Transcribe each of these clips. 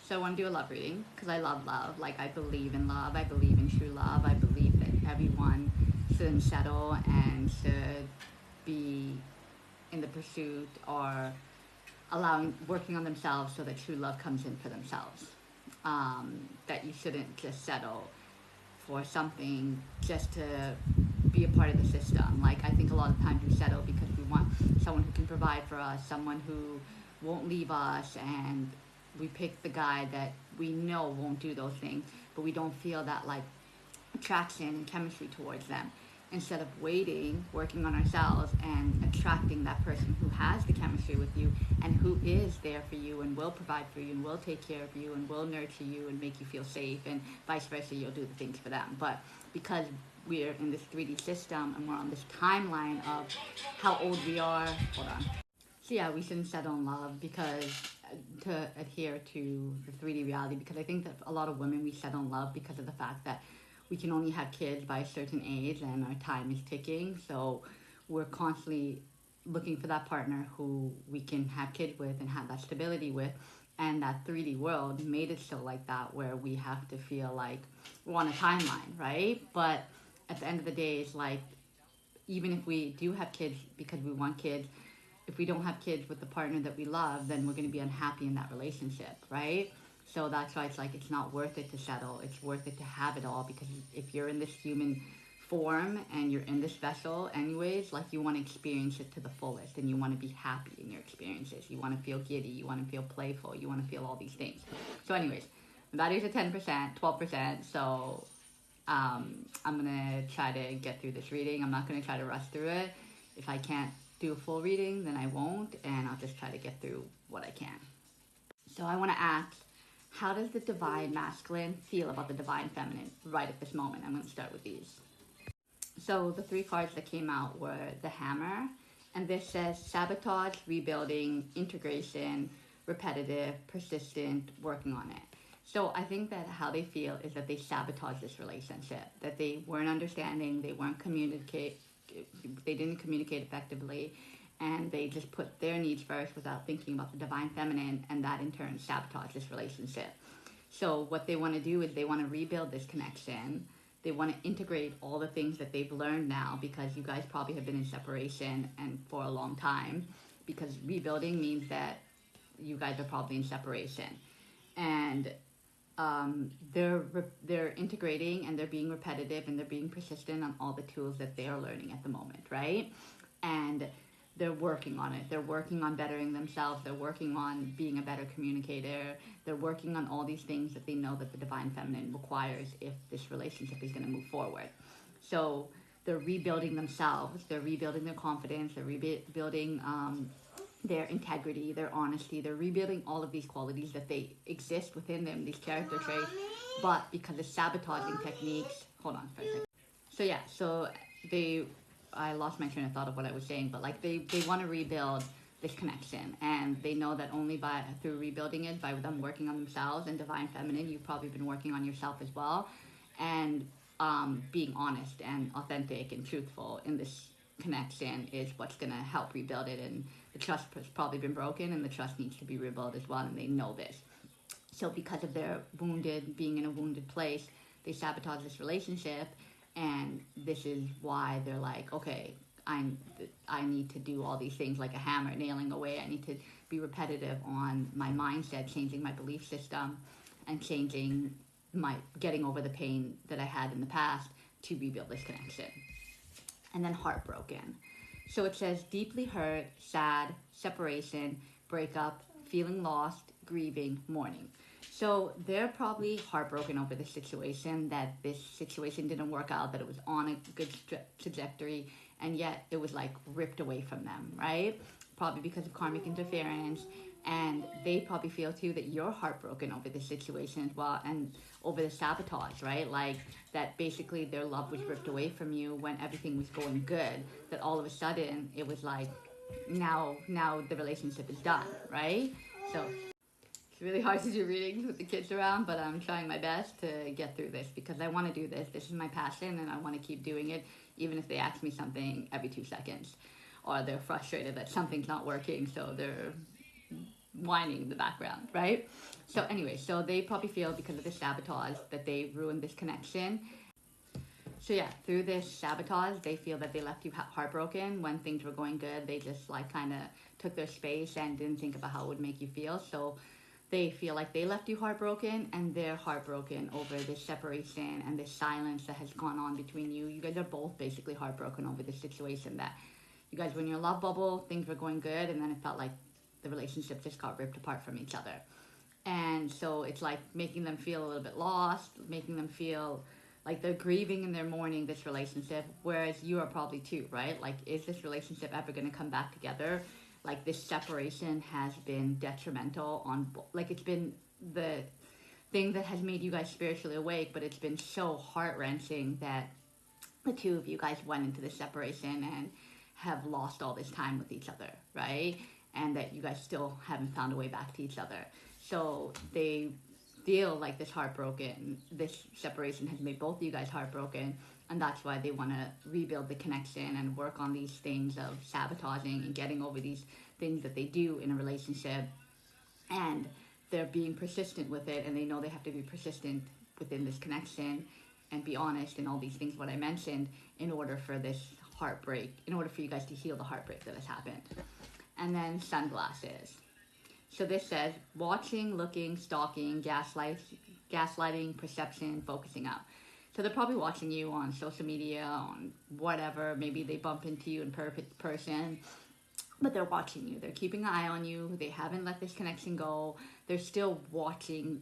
So I want to do a love reading because I love love. Like, I believe in love. I believe in true love. I believe that everyone shouldn't settle and should be in the pursuit or allowing working on themselves so that true love comes in for themselves. That you shouldn't just settle for something just to be a part of the system. Like, I think a lot of times we settle because we want someone who can provide for us, someone who won't leave us, and we pick the guy that we know won't do those things, but we don't feel that like attraction and chemistry towards them. Instead of waiting, working on ourselves and attracting that person who has the chemistry with you and who is there for you and will provide for you and will take care of you and will nurture you and make you feel safe, and vice versa, you'll do the things for them. But because we're in this 3D system and we're on this timeline of how old we are, hold on. So yeah, we shouldn't settle in love because to adhere to the 3D reality, because I think that a lot of women, we settle in love because of the fact that we can only have kids by a certain age and our time is ticking. So we're constantly looking for that partner who we can have kids with and have that stability with. And that 3D world made it so like that, where we have to feel like we're on a timeline, right? But at the end of the day, it's like, even if we do have kids because we want kids, if we don't have kids with the partner that we love, then we're going to be unhappy in that relationship, right? So that's why it's like, it's not worth it to settle. It's worth it to have it all, because if you're in this human form and you're in this vessel anyways, like, you want to experience it to the fullest and you want to be happy in your experiences. You want to feel giddy, you want to feel playful, you want to feel all these things. So anyways, that is a 10%, 12%. So I'm gonna try to get through this reading. I'm not gonna try to rush through it. If I can't do a full reading, then I won't, and I'll just try to get through what I can. So I want to ask, how does the divine masculine feel about the divine feminine right at this moment? I'm going to start with these. So the three cards that came out were the Hammer, and this says sabotage, rebuilding, integration, repetitive, persistent, working on it. So I think that how they feel is that they sabotage this relationship, that they weren't understanding, they didn't communicate effectively, and they just put their needs first without thinking about the divine feminine, and that in turn sabotaged this relationship. So what they want to do is they want to rebuild this connection. They want to integrate all the things that they've learned now, because you guys probably have been in separation and for a long time, because rebuilding means that you guys are probably in separation. And they're integrating and they're being repetitive and they're being persistent on all the tools that they are learning at the moment, right? And they're working on it. They're working on bettering themselves. They're working on being a better communicator. They're working on all these things that they know that the divine feminine requires if this relationship is going to move forward. So they're rebuilding themselves. They're rebuilding their confidence. They're rebuilding their integrity, their honesty. They're rebuilding all of these qualities that they exist within them, these character traits, but because of sabotaging techniques. Hold on for a second. So yeah, so they, I lost my train of thought of what I was saying, but like they want to rebuild this connection, and they know that only by through rebuilding it, by them working on themselves. And divine feminine, you've probably been working on yourself as well, and being honest and authentic and truthful in this connection is what's going to help rebuild it. And the trust has probably been broken, and the trust needs to be rebuilt as well, and they know this. So because of their being in a wounded place, they sabotage this relationship, and this is why they're like, okay, I need to do all these things like a hammer, nailing away. I need to be repetitive on my mindset, changing my belief system, and getting over the pain that I had in the past to rebuild this connection. And then heartbroken. So it says deeply hurt, sad, separation, breakup, feeling lost, grieving, mourning. So they're probably heartbroken over this situation, that this situation didn't work out, that it was on a good trajectory, and yet it was like ripped away from them, right? Probably because of karmic interference. And they probably feel too that you're heartbroken over this situation as well, and over the sabotage, right? Like that basically their love was ripped away from you when everything was going good, that all of a sudden it was like, now the relationship is done, right? So it's really hard to do readings with the kids around, but I'm trying my best to get through this because I want to do this. This is my passion, and I want to keep doing it, even if they ask me something every 2 seconds, or they're frustrated that something's not working, so they're whining in the background, right? So anyway, so they probably feel because of the sabotage that they ruined this connection. So yeah, through this sabotage, they feel that they left you heartbroken when things were going good. They just like kind of took their space and didn't think about how it would make you feel. So they feel like they left you heartbroken, and they're heartbroken over this separation and this silence that has gone on between you. You guys are both basically heartbroken over this situation that you guys were in your love bubble, things were going good, and then it felt like the relationship just got ripped apart from each other. And so it's like making them feel a little bit lost, making them feel like they're grieving and they're mourning this relationship, whereas you are probably too, right? Like, is this relationship ever going to come back together? Like, this separation has been detrimental on, like, it's been the thing that has made you guys spiritually awake, but it's been so heart-wrenching that the two of you guys went into this separation and have lost all this time with each other, right? And that you guys still haven't found a way back to each other. So they feel like this separation has made both of you guys heartbroken, and that's why they want to rebuild the connection and work on these things of sabotaging and getting over these things that they do in a relationship. And they're being persistent with it, and they know they have to be persistent within this connection and be honest and all these things what I mentioned in order for this heartbreak, in order for you guys to heal the heartbreak that has happened. And then sunglasses. So this says watching, looking, stalking, gaslighting, perception, focusing up. So they're probably watching you on social media, on whatever. Maybe they bump into you in person, but they're watching you. They're keeping an eye on you. They haven't let this connection go. They're still watching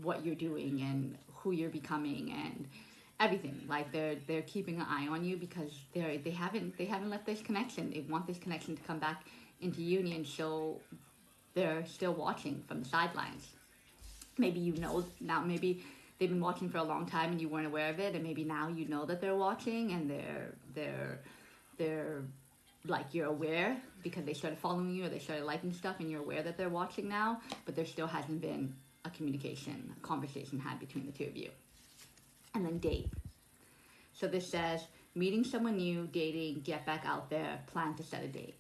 what you're doing and who you're becoming and everything. Like they're keeping an eye on you because they haven't let this connection. They want this connection to come back into union. So they're still watching from the sidelines. Maybe you know now, maybe they've been watching for a long time and you weren't aware of it, and maybe now you know that they're watching, and they're like, you're aware because they started following you or they started liking stuff, and you're aware that they're watching now, but there still hasn't been a conversation had between the two of you. And then date. So this says meeting someone new, dating, get back out there, plan to set a date.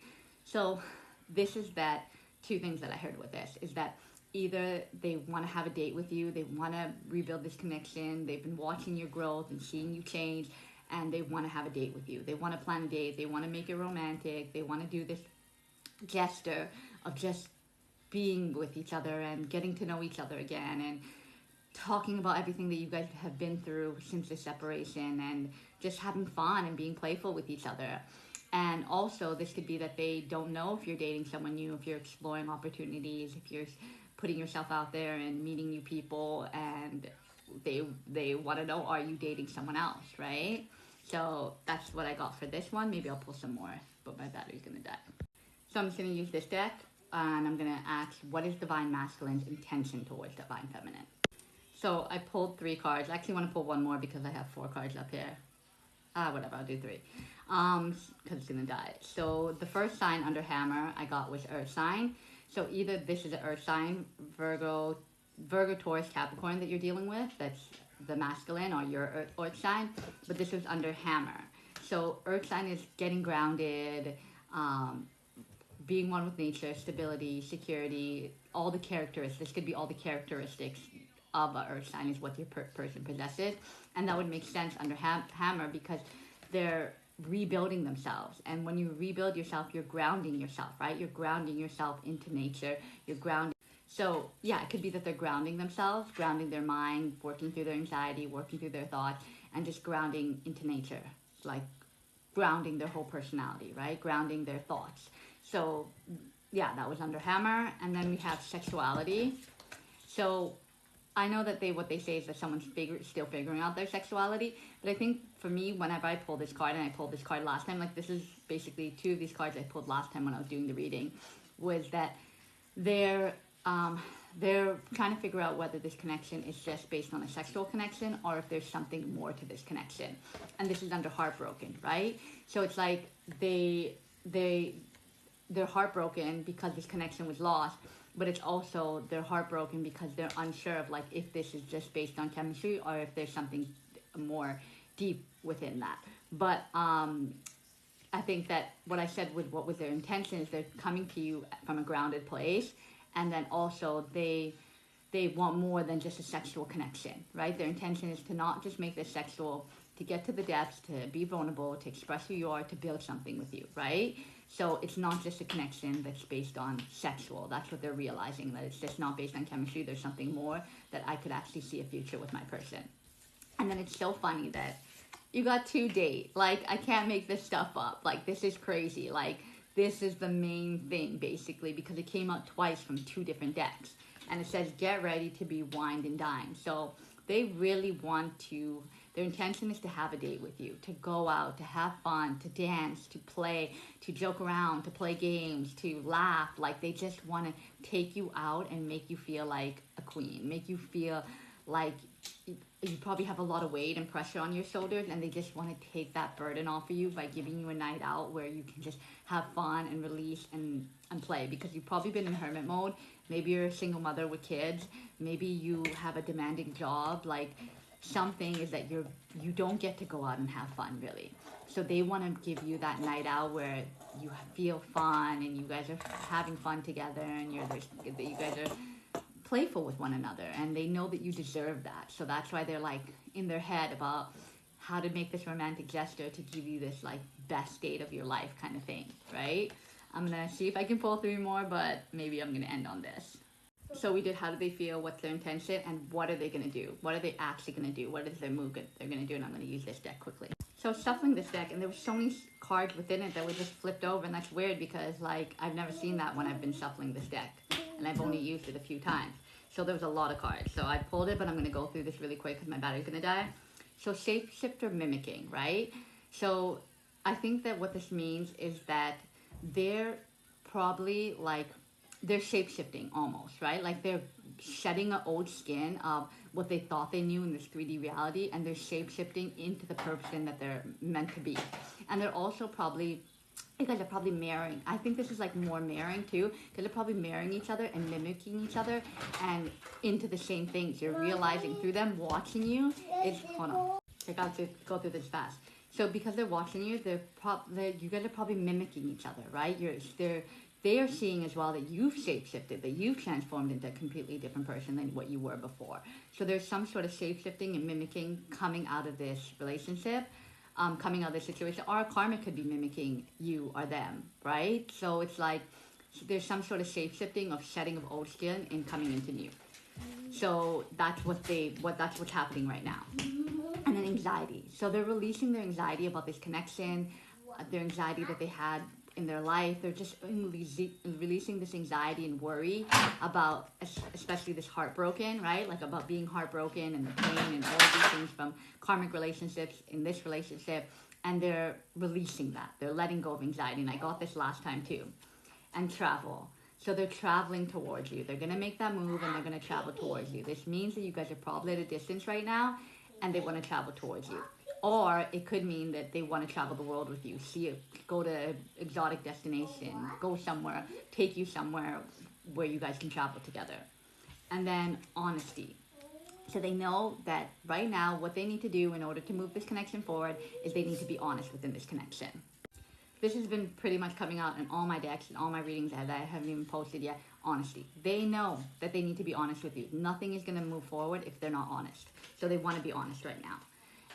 So this is that two things that I heard with this is that either they want to have a date with you, they want to rebuild this connection, they've been watching your growth and seeing you change, and they want to have a date with you. They want to plan a date, they want to make it romantic, they want to do this gesture of just being with each other and getting to know each other again and talking about everything that you guys have been through since the separation and just having fun and being playful with each other. And also, this could be that they don't know if you're dating someone new, if you're exploring opportunities, if you're putting yourself out there and meeting new people, and they want to know, are you dating someone else, right? So that's what I got for this one. Maybe I'll pull some more, but my battery's going to die. So I'm just going to use this deck, and I'm going to ask, what is Divine Masculine's intention towards Divine Feminine? So I pulled 3 cards. I actually want to pull one more because I have 4 cards up here. Whatever, I'll do 3. Because it's gonna die. So the first sign under hammer I got was Earth sign. So either this is an Earth sign, Virgo, Taurus, Capricorn that you're dealing with. That's the masculine or your Earth sign. But this is under hammer. So Earth sign is getting grounded, being one with nature, stability, security, all the characteristics. This could be all the characteristics of an Earth sign is what your person possesses. And that would make sense under hammer because they're rebuilding themselves. And when you rebuild yourself, you're grounding yourself, right? You're grounding yourself into nature. You're grounding. So yeah, it could be that they're grounding themselves, grounding their mind, working through their anxiety, working through their thoughts, and just grounding into nature, like grounding their whole personality, right? Grounding their thoughts. So yeah, that was under hammer. And then we have sexuality. So I know that what they say is that someone's still figuring out their sexuality, but I think for me, whenever I pull this card, and I pulled this card last time, like this is basically 2 of these cards I pulled last time when I was doing the reading, was that they're trying to figure out whether this connection is just based on a sexual connection or if there's something more to this connection. And this is under heartbroken, right? So it's like they're heartbroken because this connection was lost, but it's also they're heartbroken because they're unsure of like if this is just based on chemistry or if there's something more deep within that. But I think that what I said with what was their intention is they're coming to you from a grounded place, And then also they want more than just a sexual connection, right? Their intention is to not just make this sexual, to get to the depths, to be vulnerable, to express who you are, to build something with you, right? So it's not just a connection that's based on sexual. That's what they're realizing, that it's just not based on chemistry. There's something more, that I could actually see a future with my person. And then it's so funny that you got 2 date. Like, I can't make this stuff up. Like, this is crazy. Like, this is the main thing, basically, because it came out twice from 2 different decks. And it says, get ready to be wined and dined. So they really want to, their intention is to have a date with you, to go out, to have fun, to dance, to play, to joke around, to play games, to laugh. Like, they just want to take you out and make you feel like a queen, make you feel like you probably have a lot of weight and pressure on your shoulders, and they just want to take that burden off of you by giving you a night out where you can just have fun and release and play, because you've probably been in hermit mode. Maybe you're a single mother with kids, maybe you have a demanding job, like something is that you don't get to go out and have fun, really. So they want to give you that night out where you feel fun and you guys are having fun together, and you guys are playful with one another, and they know that you deserve that. So that's why they're like in their head about how to make this romantic gesture to give you this like best date of your life kind of thing, right? I'm gonna see if I can pull 3 more, but maybe I'm gonna end on this. So we did how do they feel, what's their intention, and what are they gonna do? What are they actually gonna do? What is their move they're gonna do? And I'm gonna use this deck quickly. So I was shuffling this deck, and there were so many cards within it that were just flipped over, and that's weird because like I've never seen that when I've been shuffling this deck, and I've only used it a few times. So there was a lot of cards. So I pulled it, but I'm gonna go through this really quick because my battery's gonna die. So shapeshifter mimicking, right? So I think that what this means is that they're probably like, they're shape-shifting almost, right? Like they're shedding an old skin of what they thought they knew in this 3D reality, and they're shape-shifting into the person that they're meant to be. And they're also probably, you guys are probably marrying. I think this is like more marrying too, because they're probably marrying each other and mimicking each other and into the same things. You're realizing through them watching you, it's, hold on, I got to go through this fast. So because they're watching you, you guys are probably mimicking each other, right? They are seeing as well that you've shape-shifted, that you've transformed into a completely different person than what you were before. So there's some sort of shape-shifting and mimicking coming out of this relationship, coming out of this situation, or a karmic could be mimicking you or them, right? So it's like there's some sort of shape-shifting of shedding of old skin and coming into new. So that's what's happening right now. And then anxiety. So they're releasing their anxiety about this connection, their anxiety that they had in their life. They're just releasing this anxiety and worry about, especially this heartbroken, right? Like about being heartbroken and the pain and all of these things from karmic relationships in this relationship. And they're releasing that. They're letting go of anxiety. And I got this last time too. And travel. So they're traveling towards you. They're going to make that move and they're going to travel towards you. This means that you guys are probably at a distance right now and they want to travel towards you. Or it could mean that they want to travel the world with you, go to an exotic destination, go somewhere, take you somewhere where you guys can travel together. And then honesty. So they know that right now what they need to do in order to move this connection forward is they need to be honest within this connection. This has been pretty much coming out in all my decks and all my readings that I haven't even posted yet. Honesty. They know that they need to be honest with you. Nothing is going to move forward if they're not honest. So they want to be honest right now.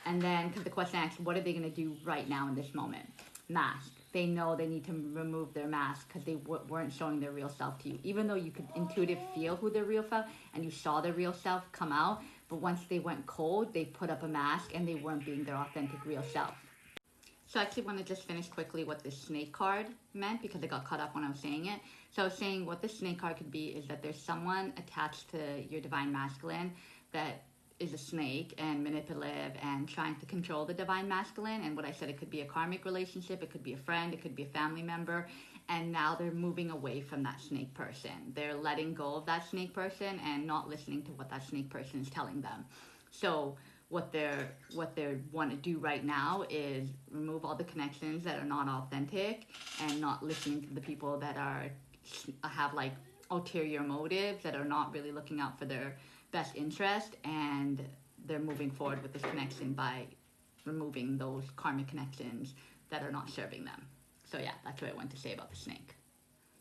And then, because the question asks, what are they going to do right now in this moment? Mask. They know they need to remove their mask because they weren't showing their real self to you. Even though you could intuitively feel who their real self and you saw their real self come out, but once they went cold, they put up a mask and they weren't being their authentic real self. So I actually want to just finish quickly what this snake card meant because I got caught up when I was saying it. So I was saying what this snake card could be is that there's someone attached to your divine masculine that is a snake and manipulative and trying to control the divine masculine. And what I said, it could be a karmic relationship, it could be a friend, it could be a family member. And now they're moving away from that snake person. They're letting go of that snake person and not listening to what that snake person is telling them. So what they want to do right now is remove all the connections that are not authentic and not listening to the people that have like ulterior motives, that are not really looking out for their best interest, and they're moving forward with this connection by removing those karmic connections that are not serving them. So yeah, that's what I want to say about the snake.